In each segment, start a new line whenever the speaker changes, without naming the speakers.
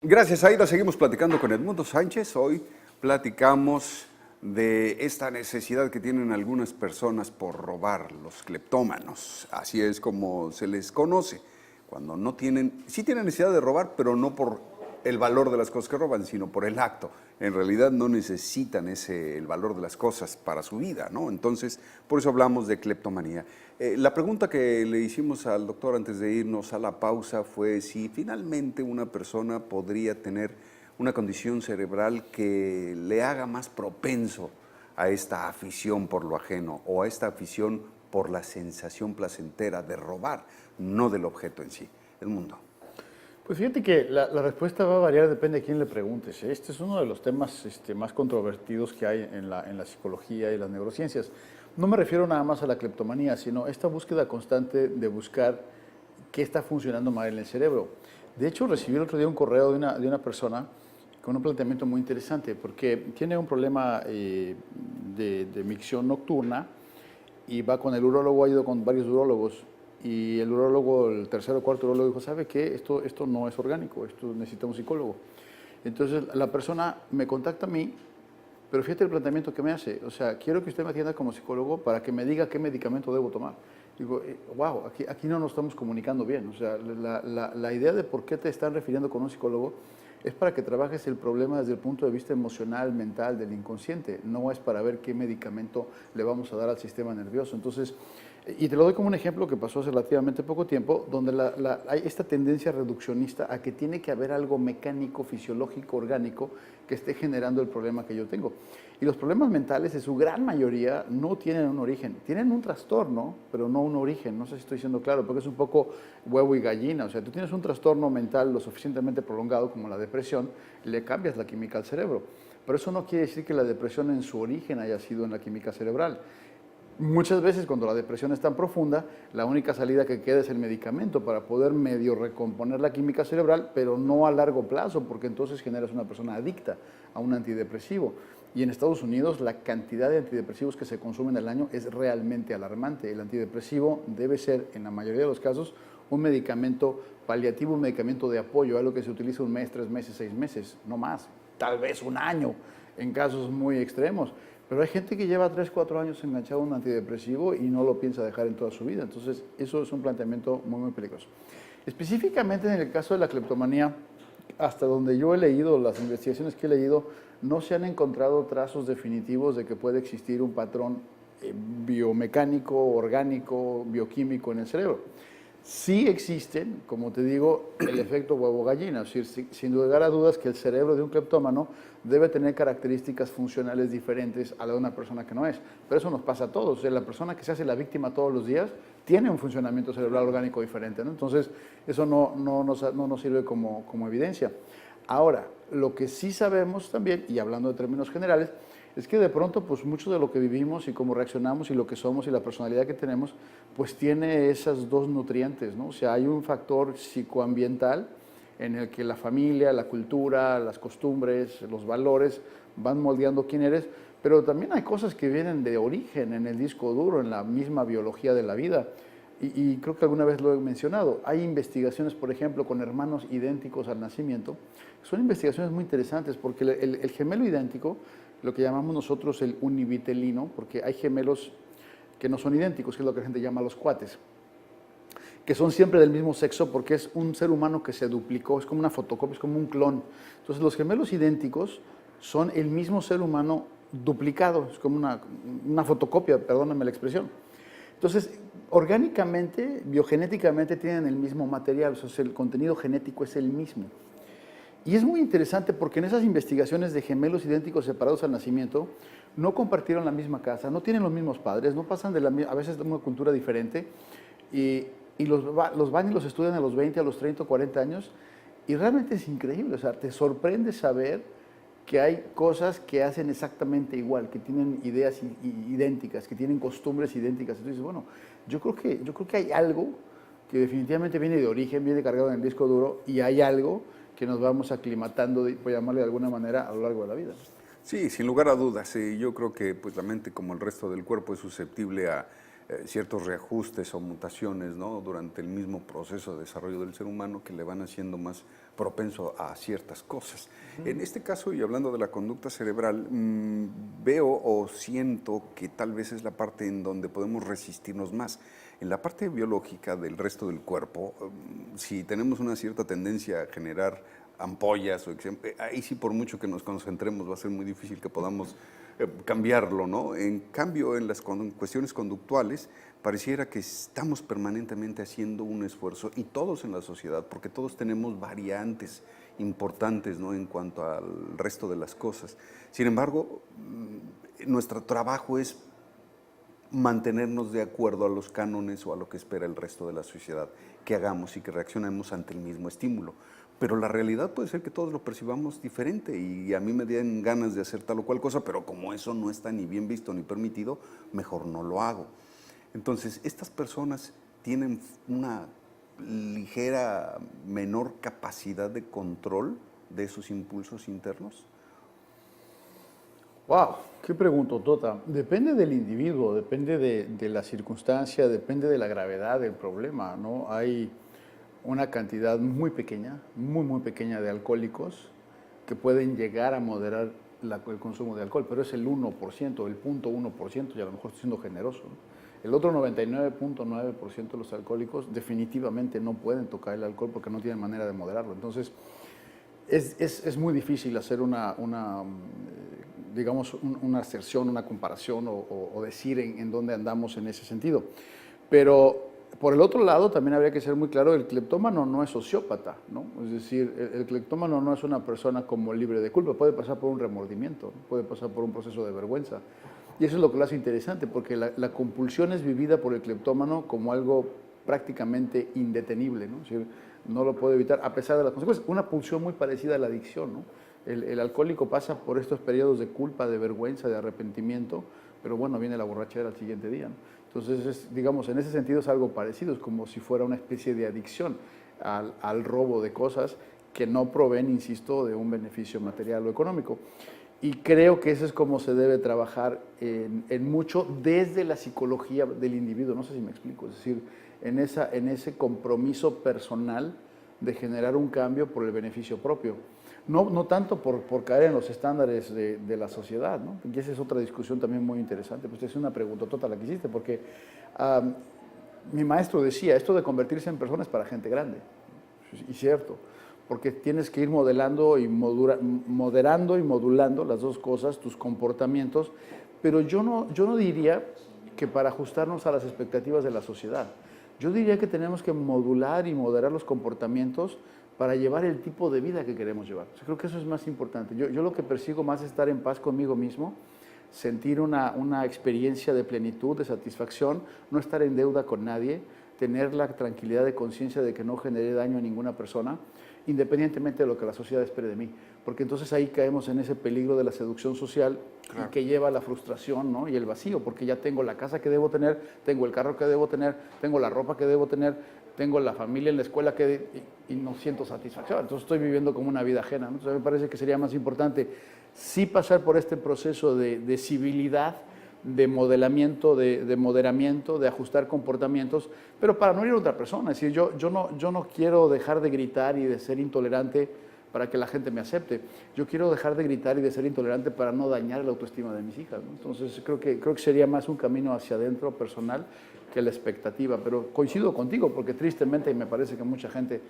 Gracias, Aida. Seguimos platicando con Edmundo Sánchez. Hoy platicamos de esta necesidad que tienen algunas personas por robar, los cleptómanos. Así es como se les conoce. Cuando no tienen, sí tienen necesidad de robar, pero no por el valor de las cosas que roban, sino por el acto. En realidad no necesitan el valor de las cosas para su vida, ¿no? Entonces, por eso hablamos de cleptomanía. La pregunta que le hicimos al doctor antes de irnos a la pausa fue si finalmente una persona podría tener una condición cerebral que le haga más propenso a esta afición por lo ajeno o a esta afición por la sensación placentera de robar, no del objeto en sí, el mundo.
Pues fíjate que la respuesta va a variar, depende de quién le preguntes. Este es uno de los temas más controvertidos que hay en la psicología y las neurociencias. No me refiero nada más a la cleptomanía, sino esta búsqueda constante de buscar qué está funcionando mal en el cerebro. De hecho, recibí el otro día un correo de una persona con un planteamiento muy interesante, porque tiene un problema de micción nocturna y va con el urólogo, ha ido con varios urólogos, y el urólogo, el tercer o cuarto urólogo dijo, ¿sabe qué? Esto no es orgánico, esto necesita un psicólogo. Entonces la persona me contacta a mí, pero fíjate el planteamiento que me hace, o sea, quiero que usted me atienda como psicólogo para que me diga qué medicamento debo tomar. Digo, wow, aquí no nos estamos comunicando bien, o sea, la idea de por qué te están refiriendo con un psicólogo es para que trabajes el problema desde el punto de vista emocional, mental, del inconsciente, no es para ver qué medicamento le vamos a dar al sistema nervioso. Entonces, y te lo doy como un ejemplo que pasó hace relativamente poco tiempo, donde hay esta tendencia reduccionista a que tiene que haber algo mecánico, fisiológico, orgánico, que esté generando el problema que yo tengo. Y los problemas mentales, en su gran mayoría, no tienen un origen. Tienen un trastorno, pero no un origen. No sé si estoy siendo claro, porque es un poco huevo y gallina. O sea, tú tienes un trastorno mental lo suficientemente prolongado como la depresión, le cambias la química al cerebro. Pero eso no quiere decir que la depresión en su origen haya sido en la química cerebral. Muchas veces cuando la depresión es tan profunda, la única salida que queda es el medicamento para poder medio recomponer la química cerebral, pero no a largo plazo, porque entonces generas una persona adicta a un antidepresivo. Y en Estados Unidos la cantidad de antidepresivos que se consumen al año es realmente alarmante. El antidepresivo debe ser, en la mayoría de los casos, un medicamento paliativo, un medicamento de apoyo, algo que se utiliza un mes, 3 meses, 6 meses, no más, tal vez un año, en casos muy extremos. Pero hay gente que lleva 3, 4 años enganchado a un antidepresivo y no lo piensa dejar en toda su vida. Entonces, eso es un planteamiento muy, muy peligroso. Específicamente en el caso de la cleptomanía, hasta donde yo he leído, las investigaciones que he leído, no se han encontrado trazos definitivos de que puede existir un patrón biomecánico, orgánico, bioquímico en el cerebro. Sí existen, como te digo, el efecto huevo-gallina, es decir, sin lugar a dudas que el cerebro de un cleptómano debe tener características funcionales diferentes a la de una persona que no es. Pero eso nos pasa a todos, o sea, la persona que se hace la víctima todos los días tiene un funcionamiento cerebral orgánico diferente, ¿no? Entonces, eso no nos sirve como evidencia. Ahora, lo que sí sabemos también, y hablando de términos generales, es que de pronto, pues mucho de lo que vivimos y cómo reaccionamos y lo que somos y la personalidad que tenemos, pues tiene esas dos nutrientes, ¿no? O sea, hay un factor psicoambiental en el que la familia, la cultura, las costumbres, los valores van moldeando quién eres, pero también hay cosas que vienen de origen en el disco duro, en la misma biología de la vida. Y creo que alguna vez lo he mencionado. Hay investigaciones, por ejemplo, con hermanos idénticos al nacimiento. Son investigaciones muy interesantes porque el gemelo idéntico, lo que llamamos nosotros el univitelino, porque hay gemelos que no son idénticos, que es lo que la gente llama los cuates, que son siempre del mismo sexo porque es un ser humano que se duplicó, es como una fotocopia, es como un clon. Entonces los gemelos idénticos son el mismo ser humano duplicado, es como una fotocopia, perdóname la expresión. Entonces, orgánicamente, biogenéticamente tienen el mismo material, o sea, el contenido genético es el mismo. Y es muy interesante porque en esas investigaciones de gemelos idénticos separados al nacimiento, no compartieron la misma casa, no tienen los mismos padres, no pasan a veces de una cultura diferente, y los van y los estudian a los 20, a los 30, 40 años, y realmente es increíble, o sea, te sorprende saber que hay cosas que hacen exactamente igual, que tienen ideas idénticas, que tienen costumbres idénticas. Entonces, bueno, yo creo que hay algo que definitivamente viene de origen, viene cargado en el disco duro, y hay algo que nos vamos aclimatando, por llamarle de alguna manera, a lo largo de la vida.
Sí, sin lugar a dudas. Yo creo que pues, la mente, como el resto del cuerpo, es susceptible a ciertos reajustes o mutaciones, ¿no?, durante el mismo proceso de desarrollo del ser humano que le van haciendo más propenso a ciertas cosas. En este caso, y hablando de la conducta cerebral, veo o siento que tal vez es la parte en donde podemos resistirnos más. En la parte biológica del resto del cuerpo, si tenemos una cierta tendencia a generar ampollas, ahí sí, por mucho que nos concentremos, va a ser muy difícil que podamos cambiarlo, ¿no? En cambio, en las cuestiones conductuales, pareciera que estamos permanentemente haciendo un esfuerzo, y todos en la sociedad, porque todos tenemos variantes importantes, ¿no?, en cuanto al resto de las cosas. Sin embargo, nuestro trabajo es mantenernos de acuerdo a los cánones o a lo que espera el resto de la sociedad que hagamos y que reaccionemos ante el mismo estímulo. Pero la realidad puede ser que todos lo percibamos diferente, y a mí me den ganas de hacer tal o cual cosa, pero como eso no está ni bien visto ni permitido, mejor no lo hago. Entonces, estas personas tienen una ligera menor capacidad de control de sus impulsos internos.
Wow, qué preguntotota. Depende del individuo, depende de la circunstancia, depende de la gravedad del problema, ¿no? Hay una cantidad muy pequeña, muy pequeña de alcohólicos que pueden llegar a moderar el consumo de alcohol, pero es el 1%, el 0.1%, y a lo mejor estoy siendo generoso, ¿no? El otro 99.9% de los alcohólicos definitivamente no pueden tocar el alcohol porque no tienen manera de moderarlo. Entonces, es muy difícil hacer digamos, una aserción, una comparación o decir en dónde andamos en ese sentido. Pero por el otro lado, también habría que ser muy claro, el cleptómano no es sociópata, ¿no? Es decir, el cleptómano no es una persona como libre de culpa, puede pasar por un remordimiento, puede pasar por un proceso de vergüenza. Y eso es lo que lo hace interesante, porque la compulsión es vivida por el cleptómano como algo prácticamente indetenible, ¿no? Es decir, no lo puede evitar a pesar de las consecuencias. Una pulsión muy parecida a la adicción, ¿no? El alcohólico pasa por estos periodos de culpa, de vergüenza, de arrepentimiento, pero bueno, viene la borrachera al siguiente día, ¿no? Entonces, digamos, en ese sentido es algo parecido, es como si fuera una especie de adicción al robo de cosas que no proveen, insisto, de un beneficio material o económico. Y creo que eso es como se debe trabajar en mucho desde la psicología del individuo, no sé si me explico, es decir, en ese compromiso personal de generar un cambio por el beneficio propio. No tanto por caer en los estándares de la sociedad, ¿no? Y esa es otra discusión también muy interesante. Pues es una pregunta total la que hiciste, porque mi maestro decía, esto de convertirse en personas es para gente grande. Y cierto, porque tienes que ir modelando y moderando y modulando las dos cosas, tus comportamientos, pero yo no diría que para ajustarnos a las expectativas de la sociedad. Yo diría que tenemos que modular y moderar los comportamientos para llevar el tipo de vida que queremos llevar. O sea, creo que eso es más importante. Yo lo que persigo más es estar en paz conmigo mismo, sentir una experiencia de plenitud, de satisfacción, no estar en deuda con nadie, tener la tranquilidad de conciencia de que no generé daño a ninguna persona, independientemente de lo que la sociedad espere de mí. Porque entonces ahí caemos en ese peligro de la seducción social, claro, que lleva a la frustración, ¿no?, y el vacío, porque ya tengo la casa que debo tener, tengo el carro que debo tener, tengo la ropa que debo tener, tengo la familia en la escuela y no siento satisfacción. Entonces estoy viviendo como una vida ajena, ¿no? Entonces me parece que sería más importante sí pasar por este proceso de civilidad, de modelamiento, de moderamiento, de ajustar comportamientos, pero para no ir a otra persona. Es decir, yo no quiero dejar de gritar y de ser intolerante para que la gente me acepte. Yo quiero dejar de gritar y de ser intolerante para no dañar la autoestima de mis hijas, ¿no? Entonces creo que sería más un camino hacia adentro personal que la expectativa, pero coincido contigo porque tristemente, y me parece que mucha gente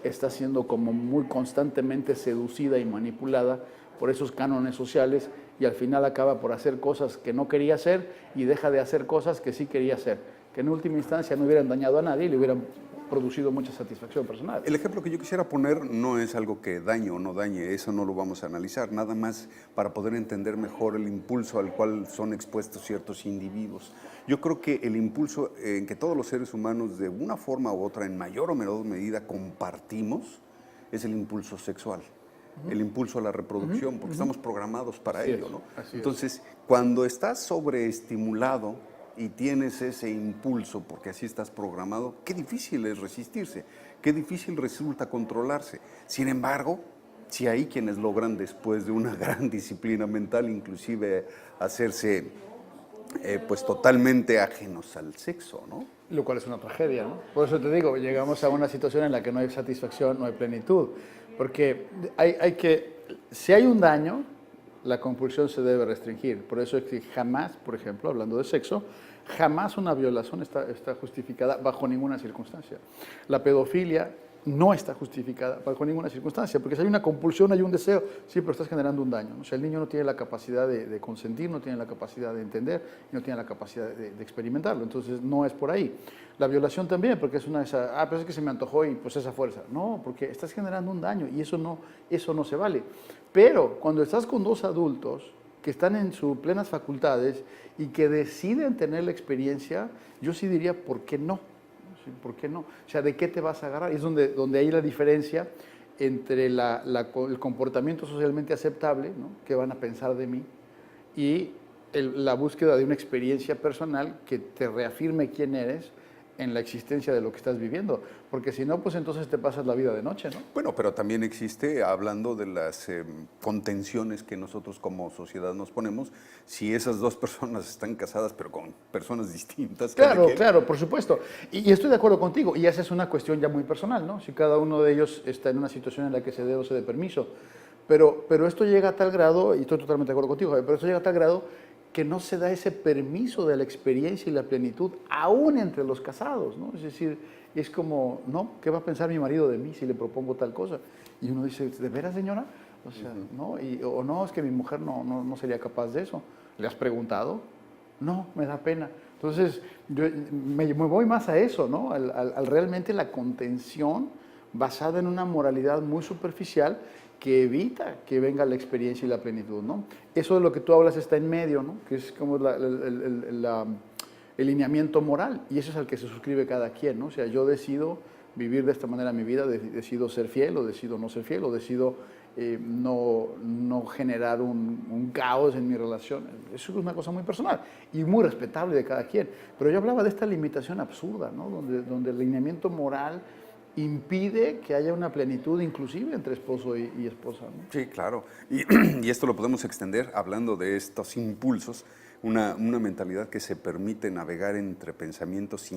está siendo como muy constantemente seducida y manipulada por esos cánones sociales y al final acaba por hacer cosas que no quería hacer y deja de hacer cosas que sí quería hacer, que en última instancia no hubieran dañado a nadie y le hubieran producido mucha satisfacción personal.
El ejemplo que yo quisiera poner no es algo que dañe o no dañe, eso no lo vamos a analizar, nada más para poder entender mejor el impulso al cual son expuestos ciertos individuos. Yo creo que el impulso en que todos los seres humanos de una forma u otra, en mayor o menor medida, compartimos, es el impulso sexual. El impulso a la reproducción, porque estamos programados para ello, ¿no? Entonces, cuando estás sobreestimulado y tienes ese impulso, porque así estás programado, qué difícil es resistirse, qué difícil resulta controlarse. Sin embargo, si hay quienes logran, después de una gran disciplina mental, inclusive hacerse pues totalmente ajenos al sexo, ¿no?
Lo cual es una tragedia, ¿no? Por eso te digo, llegamos a una situación en la que no hay satisfacción, no hay plenitud. Porque si hay un daño, la compulsión se debe restringir. Por eso es que jamás, por ejemplo, hablando de sexo, jamás una violación está justificada bajo ninguna circunstancia. La pedofilia no está justificada bajo ninguna circunstancia, porque si hay una compulsión, hay un deseo, sí, pero estás generando un daño, ¿no? O sea, el niño no tiene la capacidad de consentir, no tiene la capacidad de entender, no tiene la capacidad de experimentarlo, entonces no es por ahí. La violación también, porque es una de esas, pero es que se me antojó y pues esa fuerza. No, porque estás generando un daño y eso no se vale. Pero cuando estás con dos adultos que están en sus plenas facultades y que deciden tener la experiencia, yo sí diría, ¿por qué no? ¿Por qué no? O sea, ¿de qué te vas a agarrar? Es donde hay la diferencia entre el comportamiento socialmente aceptable, ¿no? ¿Qué van a pensar de mí? Y la búsqueda de una experiencia personal que te reafirme quién eres en la existencia de lo que estás viviendo, porque si no, pues entonces te pasas la vida de noche, ¿no?
Bueno, pero también existe, hablando de las contenciones que nosotros como sociedad nos ponemos, si esas dos personas están casadas, pero con personas distintas.
Claro, por supuesto. Y estoy de acuerdo contigo, y esa es una cuestión ya muy personal, ¿no? Si cada uno de ellos está en una situación en la que se dé o se dé permiso. Pero esto llega a tal grado, y estoy totalmente de acuerdo contigo, Javier, pero esto llega a tal grado que no se da ese permiso de la experiencia y la plenitud, aún entre los casados, ¿no? Es decir, es como, ¿no? ¿Qué va a pensar mi marido de mí si le propongo tal cosa? Y uno dice, ¿de veras, señora? O sea, ¿no? O no, es que mi mujer no sería capaz de eso. ¿Le has preguntado? No, me da pena. Entonces, yo me voy más a eso, ¿no? Al realmente la contención basada en una moralidad muy superficial que evita que venga la experiencia y la plenitud, ¿no? Eso de lo que tú hablas está en medio, ¿no? Que es como el lineamiento moral, y eso es al que se suscribe cada quien, ¿no? O sea, yo decido vivir de esta manera mi vida, decido ser fiel o decido no ser fiel, o decido no generar un caos en mi relación. Eso es una cosa muy personal y muy respetable de cada quien. Pero yo hablaba de esta limitación absurda, ¿no? Donde el lineamiento moral impide que haya una plenitud inclusive entre esposo y esposa, ¿no?
Sí, claro. Y esto lo podemos extender hablando de estos impulsos, una mentalidad que se permite navegar entre pensamientos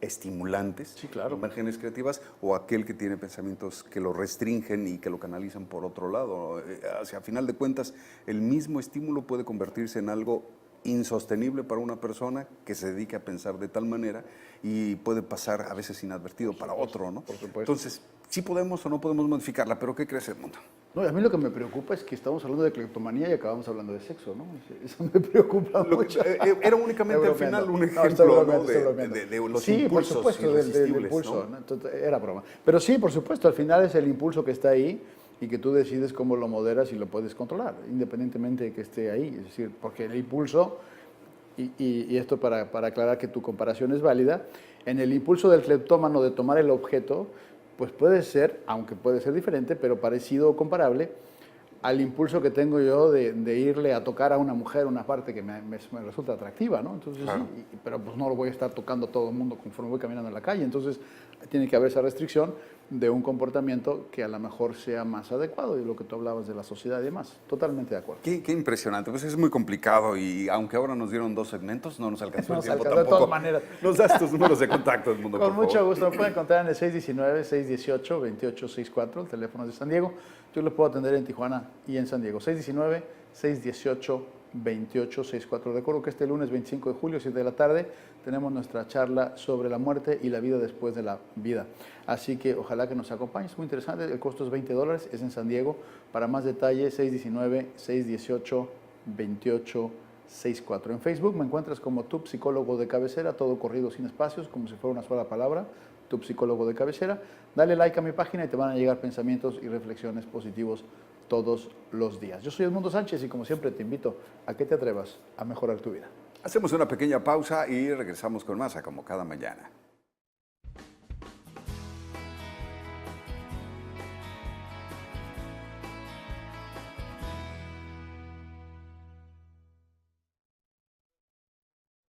estimulantes,
sí, claro,
imágenes creativas, o aquel que tiene pensamientos que lo restringen y que lo canalizan por otro lado. A final de cuentas, el mismo estímulo puede convertirse en algo insostenible para una persona que se dedique a pensar de tal manera y puede pasar a veces inadvertido para otro, ¿no?
Por supuesto.
Entonces, sí podemos o no podemos modificarla, pero ¿qué crees, Edmundo?
No, a mí lo que me preocupa es que estamos hablando de cleptomanía y acabamos hablando de sexo, ¿no? Eso me preocupa mucho.
Era únicamente al final un ejemplo, ¿no? de los
sí,
impulsos
por supuesto, del impulso, ¿no? Entonces, era broma. Pero sí, por supuesto, al final es el impulso que está ahí y que tú decides cómo lo moderas y lo puedes controlar, independientemente de que esté ahí. Es decir, porque el impulso, y esto para aclarar que tu comparación es válida, en el impulso del cleptómano de tomar el objeto, pues puede ser, aunque puede ser diferente, pero parecido o comparable al impulso que tengo yo de irle a tocar a una mujer una parte que me resulta atractiva, ¿no? Entonces, claro. Sí, pero pues no lo voy a estar tocando a todo el mundo conforme voy caminando en la calle. Entonces, tiene que haber esa restricción de un comportamiento que a lo mejor sea más adecuado, y lo que tú hablabas de la sociedad y demás. Totalmente de acuerdo.
Qué impresionante. Pues es muy complicado, y aunque ahora nos dieron 2 segmentos, no nos alcanzó el tiempo tampoco.
De todas maneras.
Nos das tus números de contacto, Edmundo,
Con mucho gusto. Me pueden encontrar en el 619-618-2864, el teléfono de San Diego. Yo lo puedo atender en Tijuana y en San Diego. 619-618-2864. Recuerdo que este lunes 25 de julio, 7 de la tarde, tenemos nuestra charla sobre la muerte y la vida después de la vida. Así que ojalá que nos acompañes. Es muy interesante. El costo es $20. Es en San Diego. Para más detalles, 619-618-2864. En Facebook me encuentras como tu psicólogo de cabecera, todo corrido sin espacios, como si fuera una sola palabra. Tu psicólogo de cabecera. Dale like a mi página y te van a llegar pensamientos y reflexiones positivos todos los días. Yo soy Edmundo Sánchez y como siempre te invito a que te atrevas a mejorar tu vida.
Hacemos una pequeña pausa y regresamos con más a Como Cada Mañana.